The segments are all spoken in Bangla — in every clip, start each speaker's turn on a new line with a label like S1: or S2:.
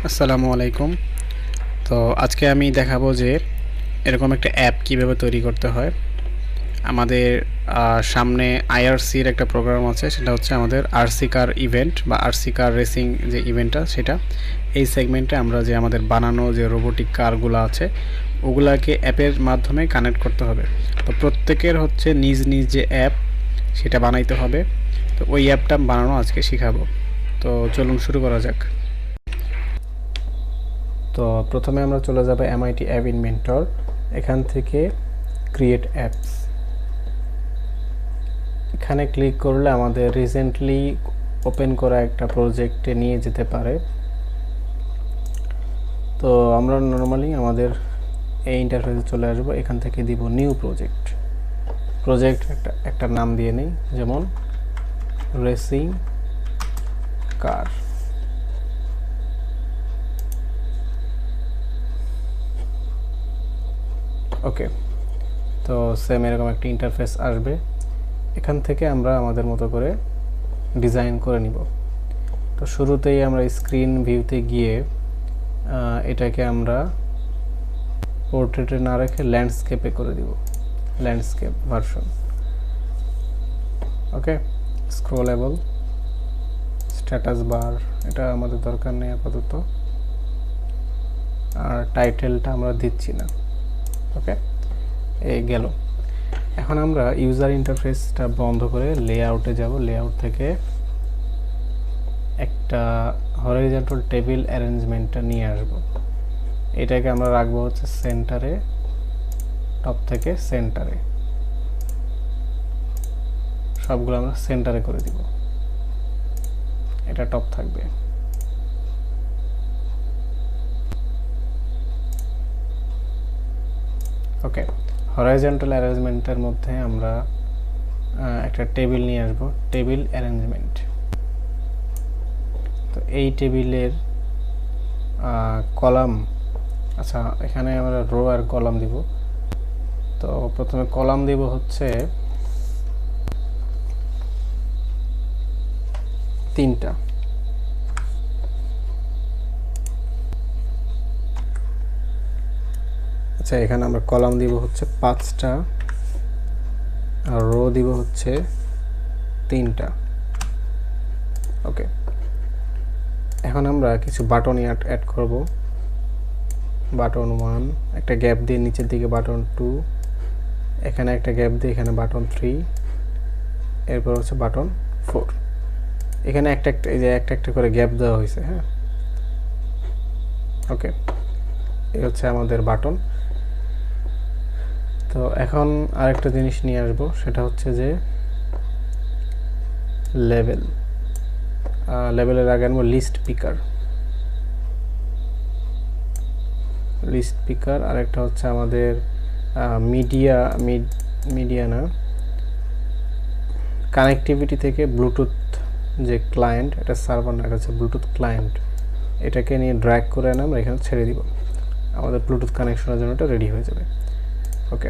S1: আসসালামু আলাইকুম। তো আজকে আমি দেখাবো যে এরকম একটা অ্যাপ কিভাবে তৈরি করতে হয়। আমাদের সামনে আইআরসির একটা প্রোগ্রাম আছে, সেটা হচ্ছে আমাদের আরসি কার ইভেন্ট বা আরসি কার রেসিং যে ইভেন্টটা, সেটা এই সেগমেন্টে আমরা যে আমাদের বানানো যে রোবোটিক কারগুলো আছে ওগুলাকে অ্যাপের মাধ্যমে কানেক্ট করতে হবে। তো প্রত্যেকের হচ্ছে নিজ নিজ যে অ্যাপ সেটা বানাইতে হবে। তো ওই অ্যাপটা বানানো আজকে শেখাবো। তো চলুন শুরু করা যাক। তো প্রথমে আমরা চলে যাব এমআইটি অ্যাপ ইনভেন্টর, এখান থেকে ক্রিয়েট অ্যাপস, এখানে ক্লিক করলে আমাদের রিসেন্টলি ওপেন করা একটা প্রজেক্টে নিয়ে যেতে পারে। তো আমরা নর্মালি আমাদের এই ইন্টারফেসে চলে আসবো, এখান থেকে দিব নিউ প্রজেক্ট। একটা নাম দিয়ে নেই, যেমন রেসিং কার। ওকে, তো সেম এরকম একটা ইন্টারফেস আসবে। এখান থেকে আমরা আমাদের মতো করে ডিজাইন করে নিব। তো শুরুতেই আমরা স্ক্রিন ভিউতে গিয়ে এটাকে আমরা পোর্ট্রেটে না রেখে ল্যান্ডস্কেপে করে দিব, ল্যান্ডস্কেপ ভার্সন। ওকে, স্ক্রলেবল, স্ট্যাটাস বার, এটা আমাদের দরকার নেই আপাতত, আর টাইটেলটা আমরা দিচ্ছি না। ওকে, এই গেল। এখন আমরা ইউজার ইন্টারফেসটা বন্ধ করে লেআউটে যাব। লেআউট থেকে একটা হরাইজন্টাল টেবিল অ্যারেঞ্জমেন্টটা নিয়ে আসব। এটাকে আমরা রাখবো হচ্ছে সেন্টারে, টপ থেকে সেন্টারে, সবগুলো আমরা সেন্টারে করে দিব। এটা টপ থাকবে। ওকে, হরাইজন্টাল অ্যারেঞ্জমেন্টের মধ্যে আমরা একটা টেবিল নিয়ে আসব, টেবিল অ্যারেঞ্জমেন্ট। তো এই টেবিলের কলাম, আচ্ছা এখানে আমরা রো আর কলাম দিব। তো প্রথমে কলাম দিব হচ্ছে 3টা। আচ্ছা, এখানে আমরা কলাম দিব হচ্ছে 5টা আর রো দিব হচ্ছে 3টা। ওকে, এখন আমরা কিছু বাটন অ্যাড করব। বাটন 1 একটা গ্যাপ দিয়ে নিচের দিকে, বাটন 2 এখানে একটা গ্যাপ দিয়ে, এখানে বাটন 3, এরপর হচ্ছে বাটন 4। এখানে একটা এই যে একটা করে গ্যাপ দেওয়া হয়েছে। হ্যাঁ, ওকে, এই হচ্ছে আমাদের বাটন। তো এখন আরেকটা জিনিস নিয়ে আসবো, সেটা হচ্ছে যে লেভেল। লেভেলের আগে আনবো লিস্ট পিকার। লিস্ট পিকার আর একটা হচ্ছে আমাদের মিডিয়া না, কানেক্টিভিটি থেকে ব্লুটুথ যে ক্লায়েন্ট, এটা সার্ভার না, এটা হচ্ছে ব্লুটুথ ক্লায়েন্ট। এটাকে নিয়ে ড্র্যাগ করে এনে আমরা এখানে ছেড়ে দিব, আমাদের ব্লুটুথ কানেকশনের জন্য এটা রেডি হয়ে যাবে। ওকে,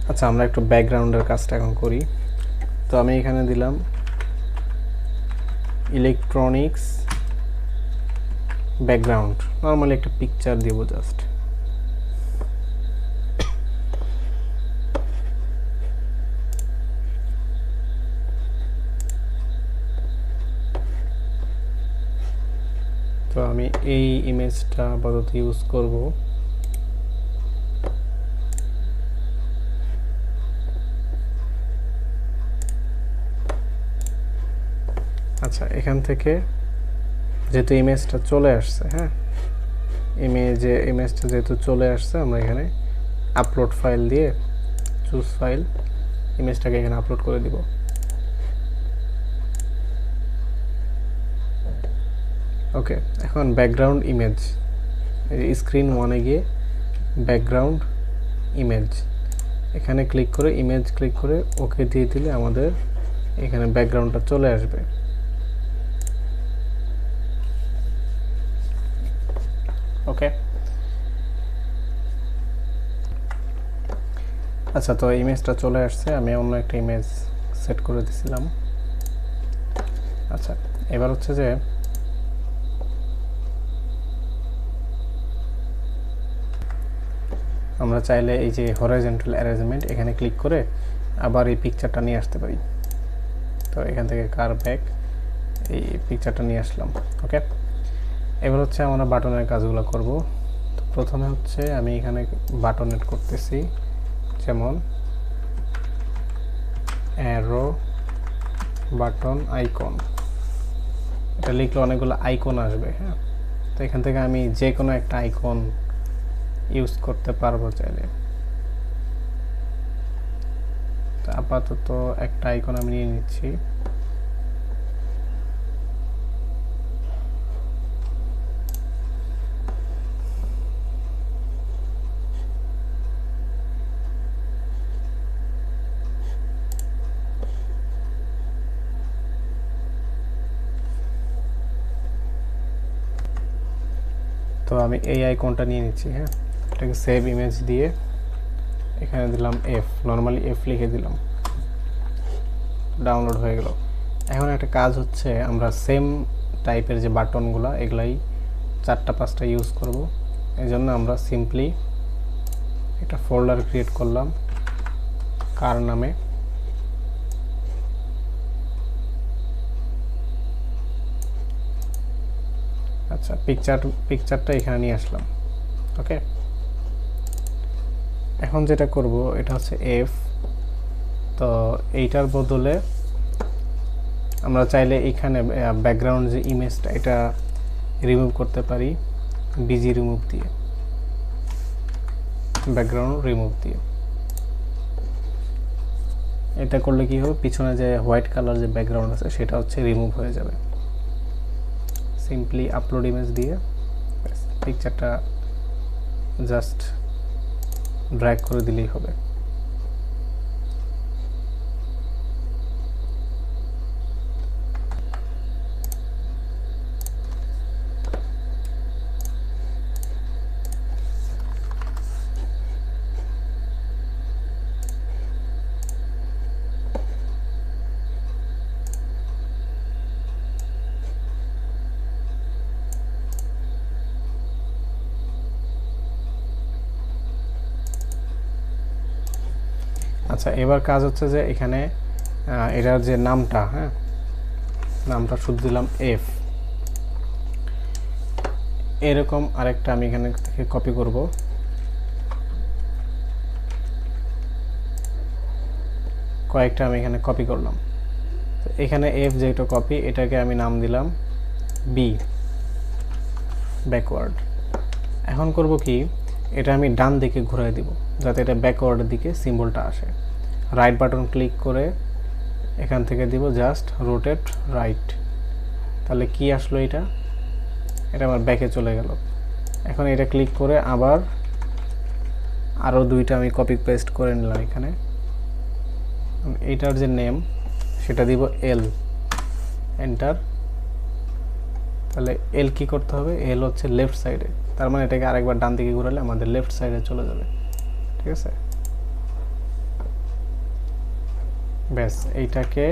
S1: আচ্ছা আমরা একটু ব্যাকগ্রাউন্ডের কাজটা এখন করি। তো আমি এখানে দিলাম ইলেকট্রনিক্স ব্যাকগ্রাউন্ড, নর্মালি একটা পিকচার দিব জাস্ট। তো আমি এই ইমেজটা আপাতত ইউজ করব। আচ্ছা, এখান থেকে যেহেতু ইমেজটা চলে আসছে, হ্যাঁ ইমেজটা যেহেতু চলে আসছে, আমরা এখানে আপলোড ফাইল দিয়ে চুজ ফাইল, ইমেজটাকে এখানে আপলোড করে দিব। ওকে, এখন ব্যাকগ্রাউন্ড ইমেজ, স্ক্রিন 1-এ গিয়ে ব্যাকগ্রাউন্ড ইমেজ, এখানে ক্লিক করে ইমেজ ক্লিক করে ওকে দিয়ে দিলে আমাদের এখানে ব্যাকগ্রাউন্ডটা চলে আসবে। ওকে, আচ্ছা তো ইমেজটা চলে আসছে, আমি অন্য একটা ইমেজ সেট করে দিয়েছিলাম। আচ্ছা, এবার হচ্ছে যে আমরা চাইলে এই যে হরাইজন্টাল অ্যারেঞ্জমেন্ট এখানে ক্লিক করে আবার এই পিকচারটা নিয়ে আসতে পারি। তো এখান থেকে কার ব্যাক এই পিকচারটা নিয়ে আসলাম। ওকে, এবার হচ্ছে আমরা বাটনের কাজগুলো করব। তো প্রথমে হচ্ছে আমি এখানে বাটন এড করতেছি, যেমন অ্যারো, বাটন, আইকন। এটা লিখলে অনেকগুলো আইকন আসবে। হ্যাঁ, তো এখান থেকে আমি যে কোনো একটা আইকন ইউজ করতে পারবো চাইলে। তো আপাতত একটা আইকন আমি নিয়ে নিচ্ছি। তো আমি এই আইকনটা নিয়ে নিচ্ছি। হ্যাঁ, এটাকে সেভ ইমেজ দিয়ে এখানে দিলাম এফ, নর্মালি এফ লিখে দিলাম, ডাউনলোড হয়ে গেল। এখন একটা কাজ হচ্ছে, আমরা সেম টাইপের যে বাটনগুলো এগুলাই 4-5টা ইউজ করব। এই জন্য আমরা সিম্পলি একটা ফোল্ডার ক্রিয়েট করলাম কার নামে। আচ্ছা, পিকচারটা এখানে নিয়ে আসলাম। ওকে, এখন যেটা করব এটা হচ্ছে এফ। তো এইটার বদলে আমরা চাইলে এখানে ব্যাকগ্রাউন্ড যে ইমেজটা এটা রিমুভ করতে পারি বিজি রিমুভ দিয়ে, ব্যাকগ্রাউন্ড রিমুভ দিয়ে। এটা করলে কি হবে, পিছনে যে হোয়াইট কালার যে ব্যাকগ্রাউন্ড আছে সেটা হচ্ছে রিমুভ হয়ে যাবে। সিম্পলি আপলোড ইমেজ দিয়ে পিকচারটা জাস্ট ড্র্যাগ করে দিলেই হবে। আচ্ছা, এবার কাজ হচ্ছে যে এখানে এটার যে নামটা, হ্যাঁ, নামটা শুধু দিলাম এফ। এরকম আরেকটা আমি এখানে থেকে কপি করব। কয়েকটা আমি এখানে কপি করলাম। তো এখানে এফ যেটা কপি, এটাকে আমি নাম দিলাম বি, ব্যাকওয়ার্ড। এখন করব কি, এটা আমি ডান দিকে ঘুরাই দিব যাতে এটা ব্যাকওয়ার্ডের দিকে সিম্বলটা আসে। রাইট বাটন ক্লিক করে এখান থেকে দিব জাস্ট রোটেট রাইট। তাহলে কি আসলো, এটা আমার ব্যাকে চলে গেল। এখন এটা ক্লিক করে আবার আরও দুইটা আমি কপি পেস্ট করে নিলাম এখানে। এইটার যে নেম সেটা দিব এল, এন্টার। তাহলে এল কি করতে হবে, এল হচ্ছে লেফট সাইডে, তার মানে এটাকে আরেকবার ডান দিকে ঘোরালে আমাদের লেফট সাইডে চলে যাবে। ঠিক আছে, ব্যাস এইটাকে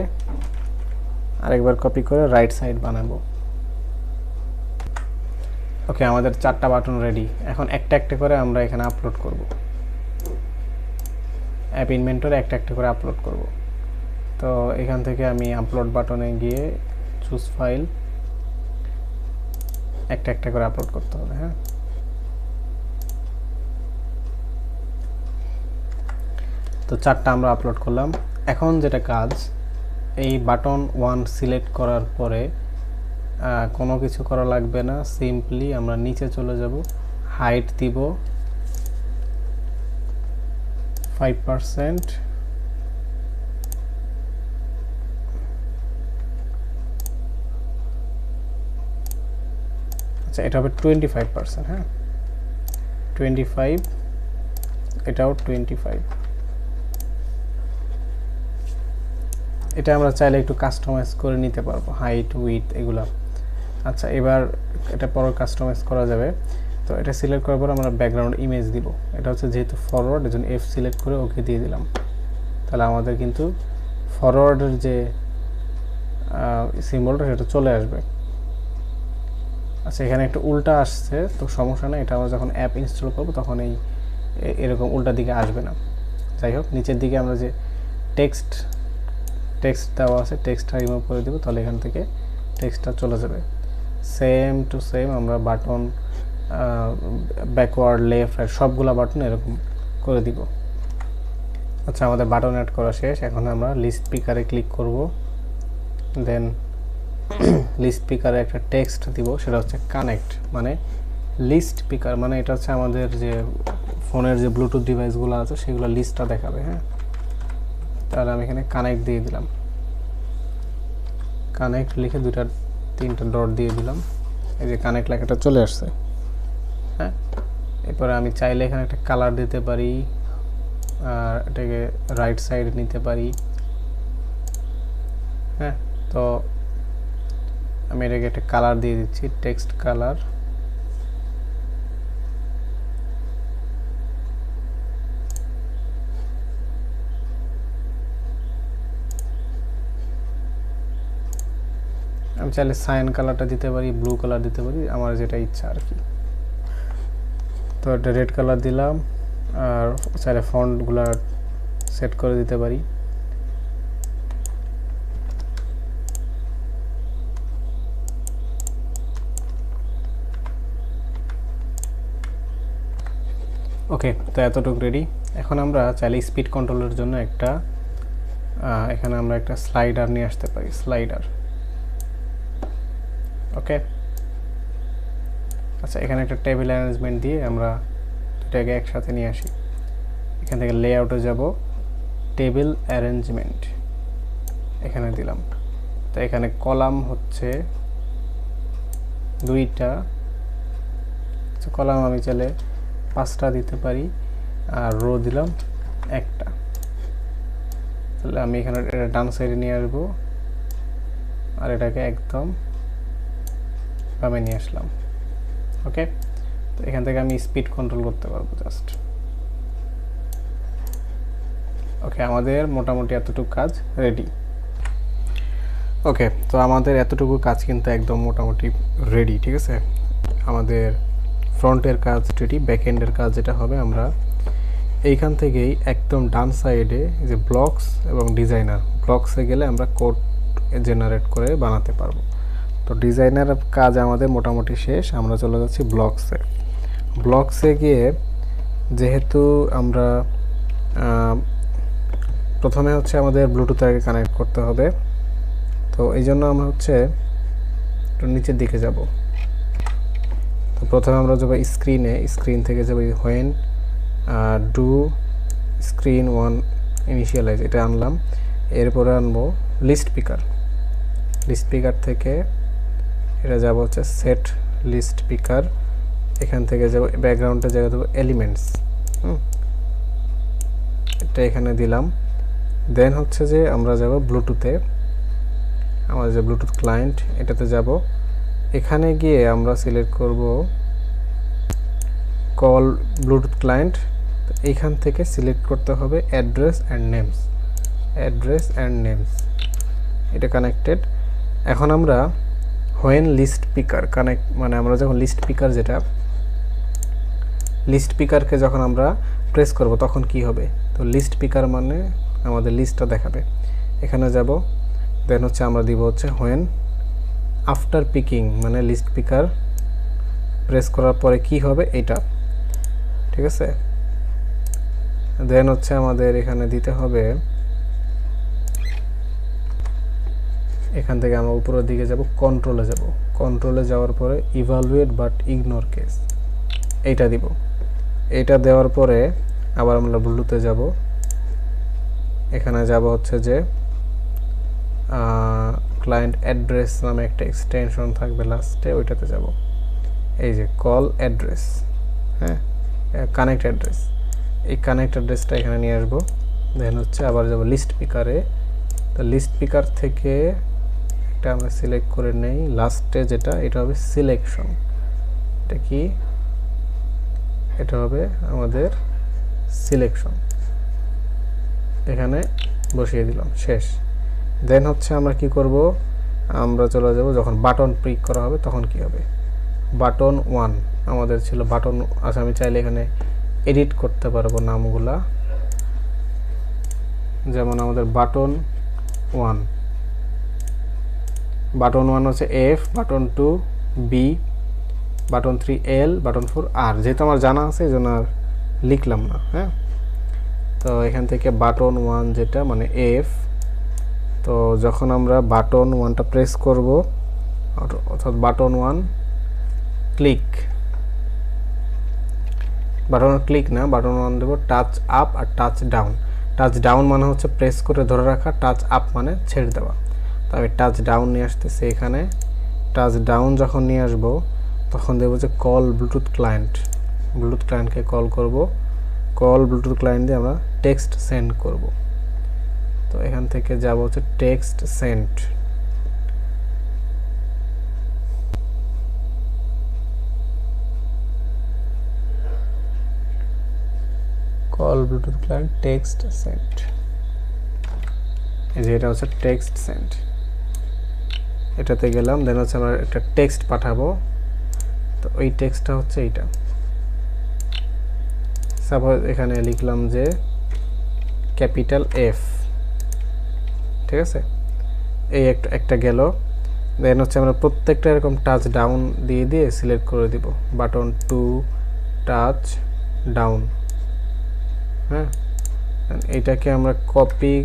S1: আরেকবার কপি করে রাইট সাইড বানাবো। ওকে, আমাদের 4টা বাটন রেডি। এখন একটা একটা করে আমরা এখানে আপলোড করব, অ্যাপ ইনভেন্টরে একটা একটা করে আপলোড করব। তো এখান থেকে আমি আপলোড বাটনে গিয়ে চুজ ফাইল, একটা একটা করে আপলোড করতে হবে। হ্যাঁ, তো 4টা আমরা আপলোড করলাম। এখন যেটা কাজ, এই বাটন 1 সিলেক্ট করার পরে কোনো কিছু করা লাগবে না, সিম্পলি আমরা নিচে চলে যাব, হাইট দিব 5%, আচ্ছা এটা হবে 25%। হ্যাঁ, 25, এটাও 25। এটা আমরা চাইলে একটু কাস্টমাইজ করে নিতে পারবো, হাইট, উইথ এগুলা। আচ্ছা, এবার এটা পরে কাস্টমাইজ করা যাবে। তো এটা সিলেক্ট করার পর আমরা ব্যাকগ্রাউন্ড ইমেজ দিব। এটা হচ্ছে যেহেতু ফরওয়ার্ড, এজন্য এফ সিলেক্ট করে ওকে দিয়ে দিলাম। তাহলে আমাদের কিন্তু ফরওয়ার্ডের যে সিম্বলটা সেটা চলে আসবে। আচ্ছা, এখানে একটা উল্টা আসছে, তো সমস্যা নেই, এটা আমরা যখন অ্যাপ ইনস্টল করবো তখন এরকম উল্টা দিকে আসবে না। যাই হোক, নিচের দিকে আমরা যে টেক্সট দেওয়া আছে, টেক্সটটা রিমুভ করে দেবো, তাহলে এখান থেকে টেক্সটটা চলে যাবে। সেম টু সেম আমরা বাটন ব্যাকওয়ার্ড, লেফট, রাইট সবগুলা বাটন এরকম করে দিব। আচ্ছা, আমাদের বাটন অ্যাড করা শেষ। এখন আমরা লিস্ট পিকারে ক্লিক করব। দেন লিস্ট পিকারে একটা টেক্সট দিব, সেটা হচ্ছে কানেক্ট। মানে লিস্ট পিকার মানে এটা হচ্ছে আমাদের যে ফোনের যে ব্লুটুথ ডিভাইসগুলো আছে সেগুলো লিস্টটা দেখাবে। হ্যাঁ, তাহলে আমি এখানে কানেক্ট দিয়ে দিলাম। কানেক্ট লিখে 2-3টা ডট দিয়ে দিলাম। এই যে কানেক্ট লেখাটা চলে আসছে। হ্যাঁ, এরপরে আমি চাইলে এখানে একটা কালার দিতে পারি, আর এটাকে রাইট সাইডে নিতে পারি। হ্যাঁ, তো আমি এটাকে একটা কালার দিয়ে দিচ্ছি, টেক্সট কালার। আমি চাইলে সাইন কালারটা দিতে পারি, ব্লু কালার দিতে পারি, আমার যেটা ইচ্ছা আর কি। তো এটা রেড কালার দিলাম, আর চাইলে ফন্টগুলো সেট করে দিতে পারি। ওকে, তো এতটুকু রেডি। এখন আমরা চাইলে স্পিড কন্ট্রোলের জন্য এখানে আমরা একটা স্লাইডার নিয়ে আসতে পারি, স্লাইডার। ওকে, আচ্ছা, এখানে একটা টেবিল অ্যারেঞ্জমেন্ট দিয়ে আমরা দুটাকে একসাথে নিয়ে আসি। এখান থেকে লেআউটে যাব, টেবিল অ্যারেঞ্জমেন্ট এখানে দিলাম। তো এখানে কলাম হচ্ছে 2টা, কলাম আমি চাইলে 5টা দিতে পারি, আর রো দিলাম 1টা। তাহলে আমি এখানে এটা ডান সাইডে নিয়ে আসবো, আর এটাকে একদম বামে নিয়ে আসলাম। ওকে, তো এখান থেকে আমি স্পিড কন্ট্রোল করতে পারবো জাস্ট। ওকে, আমাদের মোটামুটি এতটুকু কাজ রেডি। ওকে, তো আমাদের এতটুকু কাজ কিন্তু একদম মোটামুটি রেডি। ঠিক আছে, আমাদের ফ্রন্টের কাজ রেডি। ব্যাকএন্ডের কাজ যেটা হবে, আমরা এইখান থেকেই একদম ডান সাইডে যে ব্লকস এবং ডিজাইনার, ব্লকসে গেলে আমরা কোড জেনারেট করে বানাতে পারবো। তো ডিজাইনার কাজ আমাদের মোটামুটি শেষ। আমরা চলে যাচ্ছি ব্লকসে। ব্লকসে গিয়ে যেহেতু আমরা প্রথমে হচ্ছে আমাদের ব্লুটুথটাকে কানেক্ট করতে হবে, তো এই জন্য আমরা হচ্ছে একটু নিচের দিকে যাব। তো প্রথমে আমরা যাবো স্ক্রিনে, স্ক্রিন থেকে যাবো হোয়েন ডু স্ক্রিন 1 ইনিশিয়ালাইজ, এটা আনলাম। এরপরে আনবো লিস্ট পিকার। লিস্ট পিকার থেকে এটা যাব হচ্ছে সেট লিস্ট পিকার। এখান থেকে যাব ব্যাকগ্রাউন্ডে জায়গা দেবো এলিমেন্টস। এটা এখানে দিলাম। দেন হচ্ছে যে আমরা যাব ব্লুটুথে, আমাদের যে ব্লুটুথ ক্লায়েন্ট, এটাতে যাব। এখানে গিয়ে আমরা সিলেক্ট করব কল ব্লুটুথ ক্লায়েন্ট। এইখান থেকে সিলেক্ট করতে হবে address and names, address and names, এটা কানেক্টেড। এখন আমরা হোয়েন লিস্ট পিকার কানেক্ট, মানে আমরা যখন লিস্ট পিকার, যেটা লিস্ট পিকারকে যখন আমরা প্রেস করব তখন কি হবে, তো লিস্ট পিকার মানে আমাদের লিস্টটা দেখাবে। এখানে যাব, দেন হচ্ছে আমরা দিব হচ্ছে হোয়েন আফটার পিকিং, মানে লিস্ট পিকার প্রেস করার পরে কি হবে এটা। ঠিক আছে, দেন হচ্ছে আমাদের এখানে দিতে হবে, এখান থেকে আমরা উপরের দিকে যাব, কন্ট্রোলে যাব। কন্ট্রোলে যাওয়ার পরে ইভালুয়েট বাট ইগনোর কেস, এইটা দিব। এইটা দেওয়ার পরে আবার আমরা ব্লুটুথে যাব। এখানে যাব হচ্ছে যে ক্লায়েন্ট অ্যাড্রেস নামে একটা এক্সটেনশন থাকবে লাস্টে, ওইটাতে যাব। এই যে কল অ্যাড্রেস, হ্যাঁ, কানেক্ট অ্যাড্রেস, এই কানেক্ট অ্যাড্রেসটা এখানে নিয়ে আসবো। দেন হচ্ছে আবার যাব লিস্ট পিকারে। তো লিস্ট পিকার থেকে একটা আমরা সিলেক্ট করে নেই, লাস্টে যেটা, এটা হবে সিলেকশন। এটা কি, এটা হবে আমাদের সিলেকশন, এখানে বসিয়ে দিলাম, শেষ। দেন হচ্ছে আমরা কি করব, আমরা চলে যাব যখন বাটন ক্লিক করা হবে তখন কি হবে, বাটন 1 আমাদের ছিল বাটন। আচ্ছা আমি চাইলে এখানে এডিট করতে পারবো নামগুলা, যেমন আমাদের বাটন 1, বাটন 1 হচ্ছে এফ, বাটন 2 বি, বাটন 3 এল, বাটন 4 আর। যেহেতু আমার জানা আছে এই জন্য আর লিখলাম না। হ্যাঁ, তো এখান থেকে বাটন 1 যেটা মানে এফ, তো যখন আমরা বাটন 1টা প্রেস করব অর্থাৎ বাটন 1 ক্লিক, বাটন ক্লিক না, বাটন 1 দেব টাচ আপ আর টাচ ডাউন। টাচ ডাউন মানে হচ্ছে প্রেস করে ধরে রাখা, টাচ আপ মানে ছেড়ে দেওয়া। তো আমি টাচ ডাউন নিয়ে আসতেছি এখানে। টাচ ডাউন যখন নিয়ে আসবো তখন দেবো যে কল ব্লুটুথ ক্লায়েন্ট, ব্লুটুথ ক্লায়েন্টকে কল করব। কল ব্লুটুথ ক্লায়েন্ট দিয়ে আমরা টেক্সট সেন্ড করব। তো এখান থেকে যাব হচ্ছে text send, call Bluetooth client text send, এই যে এটা হচ্ছে টেক্সট সেন্ড। এটাতে গেলাম, দেন হচ্ছে আমরা একটা টেক্সট পাঠাবো। তো ওই টেক্সটটা হচ্ছে এইটা, সাপোজ এখানে লিখলাম যে ক্যাপিটাল এফ, ঠিক আছে, এই একটা গেল। দেন হচ্ছে আমরা প্রত্যেকটা এরকম টাচ ডাউন দিয়ে দিয়ে সিলেক্ট করে দিব, বাটন 2 টাচ ডাউন। হ্যাঁ, এইটাকে আমরা কপি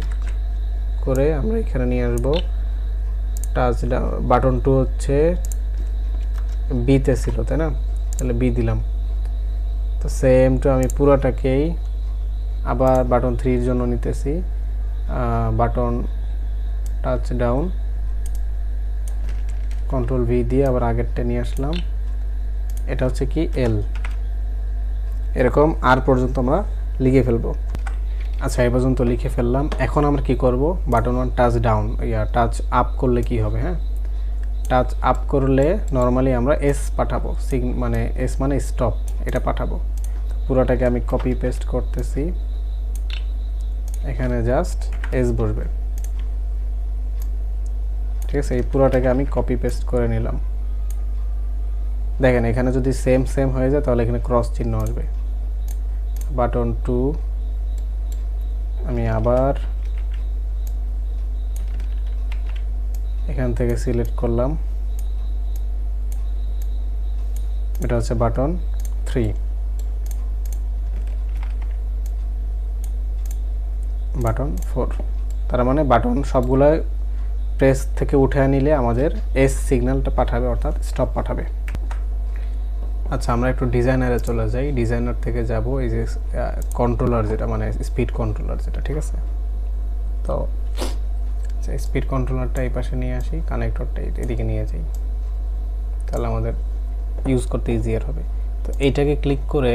S1: করে আমরা এখানে নিয়ে আসবো। টাচ ডাউন বাটন 2 হচ্ছে বিতে ছিল তাই না, তাহলে বি দিলাম। তো সেম টু আমি পুরোটাকেই আবার বাটন 3 এর জন্য নিতেছি, button touch down, control V দিয়ে আবার আগেরটা নিয়ে আসলাম। এটা হচ্ছে কি এল, এরকম আর পর্যন্ত আমরা লিখে ফেলবো। আচ্ছা এই পর্যন্ত লিখে ফেললাম। এখন আমরা কি করব, button 1 touch down touch up করলে কি হবে, হ্যাঁ টাচ আপ করলে নরমালি আমরা এস পাঠাবো, মানে এস মানে স্টপ, এটা পাঠাবো। পুরোটাকে আমি কপি পেস্ট করতেছি, এখানে জাস্ট এস বসবে, ঠিক আছে। এই পুরোটাকে আমি কপি পেস্ট করে নিলাম। দেখেন এখানে যদি সেম সেম হয়ে যায় তাহলে এখানে ক্রস চিহ্ন আসবে। বাটন 2 আমি আবার এখান থেকে সিলেক্ট করলাম, এটা হচ্ছে বাটন 3, বাটন 4। তার মানে বাটন সবগুলো প্রেস থেকে উঠে নিলে আমাদের এস সিগন্যালটা পাঠাবে, অর্থাৎ স্টপ পাঠাবে। আচ্ছা আমরা একটু ডিজাইনারে চলে যাই। ডিজাইনার থেকে যাব এই যে কন্ট্রোলার যেটা মানে স্পিড কন্ট্রোলার যেটা, ঠিক আছে। তো স্পিড কন্ট্রোলারটা এই পাশে নিয়ে আসি, কানেক্টরটা এদিকে নিয়ে যাই, তাহলে আমাদের ইউজ করতে ইজিয়ার হবে। তো এইটাকে ক্লিক করে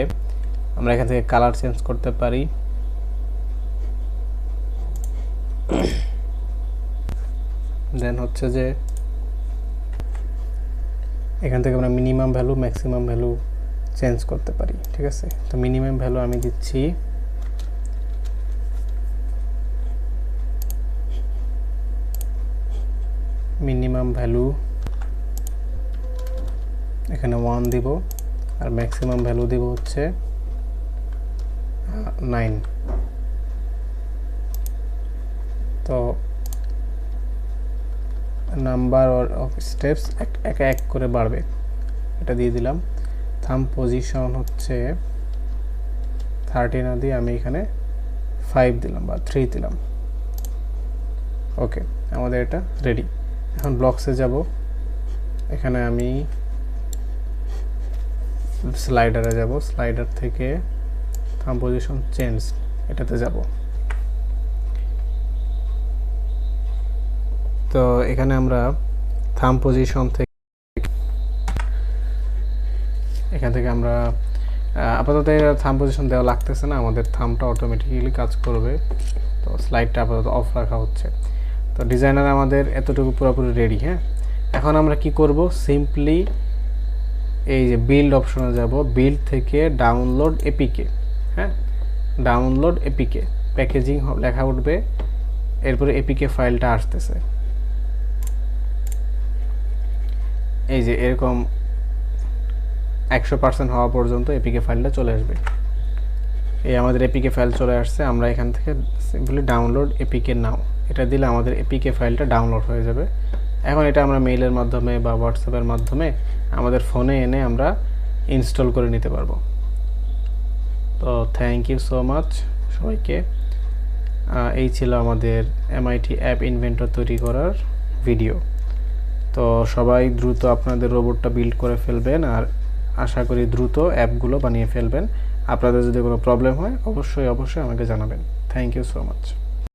S1: আমরা এখান থেকে কালার চেঞ্জ করতে পারি। দেন হচ্ছে যে এখান থেকে আমরা minimum value maximum value change করতে পারি, ঠিক আছে। তো মিনিমাম ভ্যালু আমি দিচ্ছি মিনিমাম ভ্যালু এখানে 1 দিব, আর ম্যাক্সিমাম ভ্যালু দিব হচ্ছে 9। তো নাম্বার অফ স্টেপস এক করে বাড়বে, এটা দিয়ে দিলাম। থাম্ব পজিশন হচ্ছে 30 না দিয়ে আমি এখানে 5 দিলাম বা 3 দিলাম। ওকে, আমাদের এটা রেডি। এখন ব্লকসে যাব, এখানে আমি স্লাইডারে যাব, স্লাইডার থেকে থাম্ব পজিশন চেঞ্জ এটাতে যাব। তো এখানে আমরা থাম্ব পজিশন থেকে এখান থেকে আমরা আপাতত থাম্ব পজিশন দেওয়া লাগতেছে না, আমাদের থাম্বটা অটোমেটিক্যালি কাজ করবে। তো স্লাইডটা আপাতত অফ রাখা হচ্ছে। তো ডিজাইনার আমাদের এতটুকু পুরোপুরি রেডি। হ্যাঁ, এখন আমরা কি করব, সিম্পলি এই যে বিল্ড অপশনে যাব, বিল্ড থেকে ডাউনলোড এপিকে, হ্যাঁ ডাউনলোড এপিকে প্যাকেজিং লেখা উঠবে, এরপরে এপিকে ফাইলটা আসতেছে। এই যে এরকম 100% হওয়া পর্যন্ত এপিকে ফাইলটা চলে আসবে। এই আমাদের এপিকে ফাইল চলে আসছে। আমরা এখান থেকে সিম্পলি ডাউনলোড এপিকে নাও এটা দিলে আমাদের এপিকে ফাইলটা ডাউনলোড হয়ে যাবে। এখন এটা আমরা মেইলের মাধ্যমে বা হোয়াটসঅ্যাপের মাধ্যমে আমাদের ফোনে এনে আমরা ইনস্টল করে নিতে পারবো। তো থ্যাংক ইউ সো মাচ সবাইকে। এই ছিল আমাদের এমআইটি অ্যাপ ইনভেন্টর তৈরি করার ভিডিও। তো সবাই দ্রুত আপনাদের রোবটটা বিল্ড করে ফেলবেন, আর আশা করি দ্রুত অ্যাপগুলো বানিয়ে ফেলবেন। আপনাদের যদি কোনো প্রবলেম হয় অবশ্যই আমাকে জানাবেন। Thank you so much.